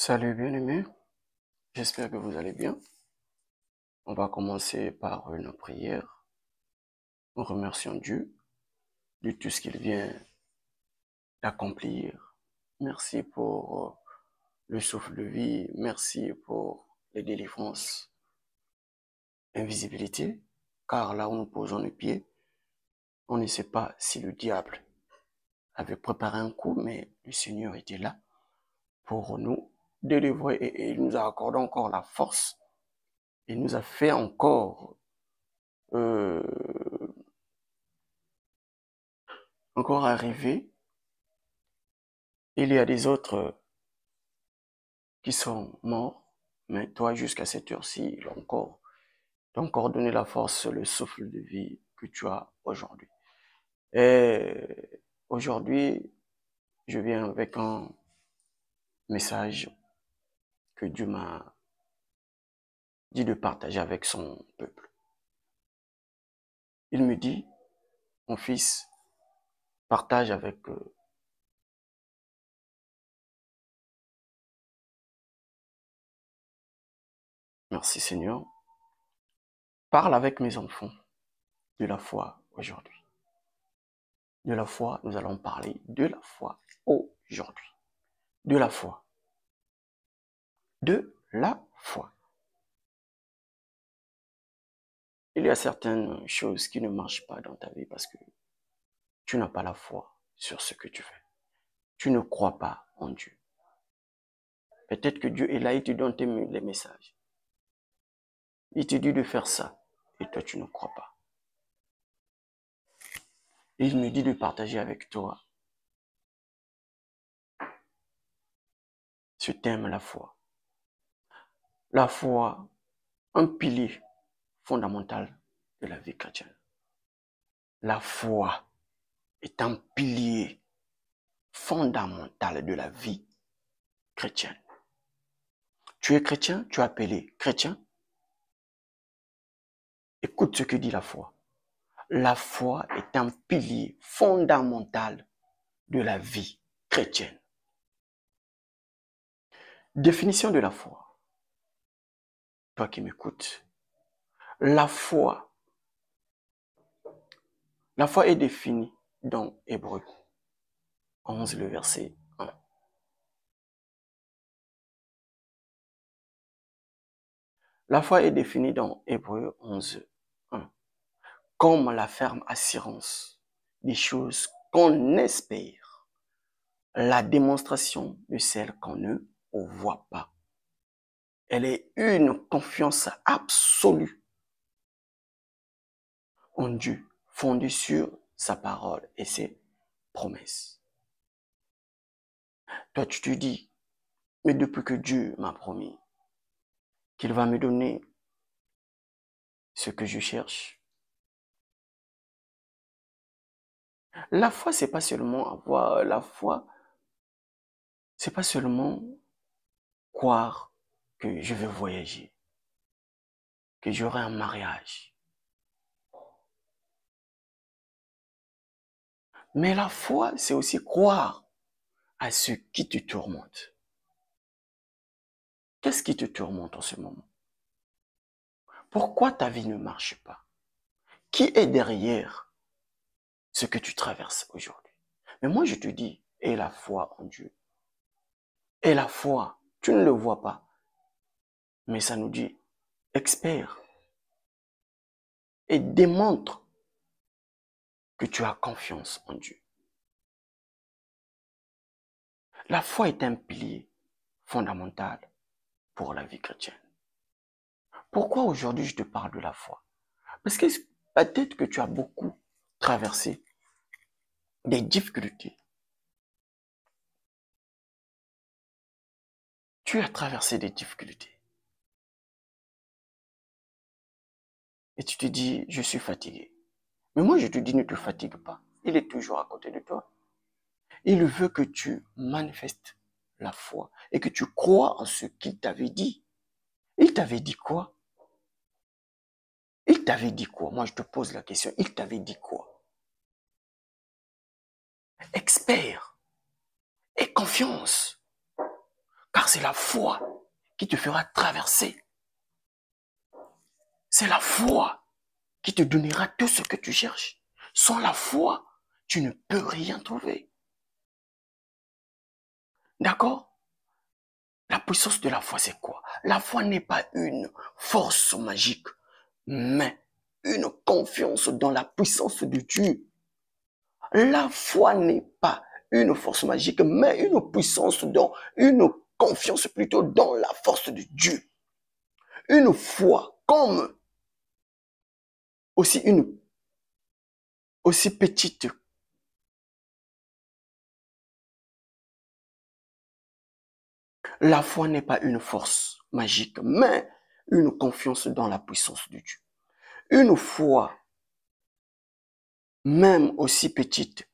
Salut bien-aimés, j'espère que vous allez bien. On va commencer par une prière en remerciant Dieu de tout ce qu'il vient d'accomplir. Merci pour le souffle de vie, merci pour les délivrances, invisibilité, car là où nous posons les pieds, on ne sait pas si le diable avait préparé un coup, mais le Seigneur était là pour nous délivrer et il nous a accordé encore la force. Il nous a fait encore arriver. Il y a des autres qui sont morts, mais toi, jusqu'à cette heure-ci, t'as encore donné la force, le souffle de vie que tu as aujourd'hui. Et aujourd'hui, je viens avec un message que Dieu m'a dit de partager avec son peuple. Il me dit, mon fils, partage avec eux. Merci Seigneur. Parle avec mes enfants de la foi aujourd'hui. De la foi, nous allons parler de la foi aujourd'hui. De la foi. De la foi. Il y a certaines choses qui ne marchent pas dans ta vie parce que tu n'as pas la foi sur ce que tu fais. Tu ne crois pas en Dieu. Peut-être que Dieu est là, il te donne les messages. Il te dit de faire ça et toi tu ne crois pas. Il me dit de partager avec toi ce thème, la foi. La foi, un pilier fondamental de la vie chrétienne. La foi est un pilier fondamental de la vie chrétienne. Tu es chrétien, tu es appelé chrétien. Écoute ce que dit la foi. La foi est un pilier fondamental de la vie chrétienne. Définition de la foi. Toi qui m'écoutes, la foi est définie dans Hébreux 11, le verset 1. La foi est définie dans Hébreux 11, 1, comme la ferme assurance des choses qu'on espère, la démonstration de celles qu'on ne voit pas. Elle est une confiance absolue en Dieu, fondée sur sa parole et ses promesses. Toi, tu te dis, mais depuis que Dieu m'a promis qu'il va me donner ce que je cherche, la foi, c'est pas seulement avoir la foi, c'est pas seulement croire que je vais voyager, que j'aurai un mariage. Mais la foi, c'est aussi croire à ce qui te tourmente. Qu'est-ce qui te tourmente en ce moment? Pourquoi ta vie ne marche pas? Qui est derrière ce que tu traverses aujourd'hui? Mais moi, je te dis, aie la foi en Dieu. Aie la foi, tu ne le vois pas. Mais ça nous dit, expert. Et démontre que tu as confiance en Dieu. La foi est un pilier fondamental pour la vie chrétienne. Pourquoi aujourd'hui je te parle de la foi? Parce que peut-être que tu as beaucoup traversé des difficultés. Tu as traversé des difficultés. Et tu te dis, je suis fatigué. Mais moi, je te dis, ne te fatigue pas. Il est toujours à côté de toi. Il veut que tu manifestes la foi et que tu crois en ce qu'il t'avait dit. Il t'avait dit quoi? Il t'avait dit quoi? Moi, je te pose la question. Il t'avait dit quoi? Expert. Aie confiance. Car Car c'est la foi qui te fera traverser. C'est la foi qui te donnera tout ce que tu cherches. Sans la foi, tu ne peux rien trouver. D'accord? La puissance de la foi, c'est quoi? La foi n'est pas une force magique, mais une confiance dans la puissance de Dieu. La foi n'est pas une force magique, mais une puissance une confiance plutôt dans la force de Dieu. Une foi comme aussi petite. La foi n'est pas une force magique, mais une confiance dans la puissance de Dieu. Une foi, même aussi petite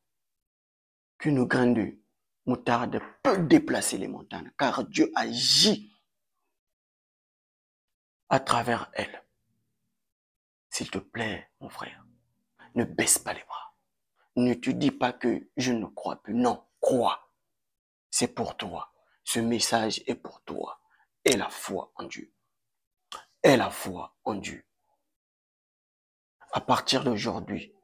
qu'une graine de moutarde, peut déplacer les montagnes, car Dieu agit à travers elle. S'il te plaît, mon frère, ne baisse pas les bras. Ne te dis pas que je ne crois plus. Non, crois. C'est pour toi. Ce message est pour toi. Et la foi en Dieu. Et la foi en Dieu. À partir d'aujourd'hui,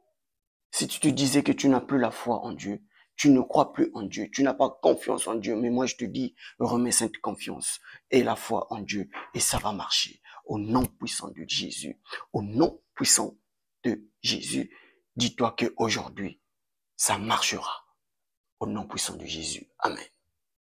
si tu te disais que tu n'as plus la foi en Dieu, tu ne crois plus en Dieu, tu n'as pas confiance en Dieu, mais moi je te dis, remets cette confiance et la foi en Dieu et ça va marcher. Au nom puissant de Jésus, au nom puissant de Jésus, dis-toi qu'aujourd'hui, ça marchera. Au nom puissant de Jésus. Amen.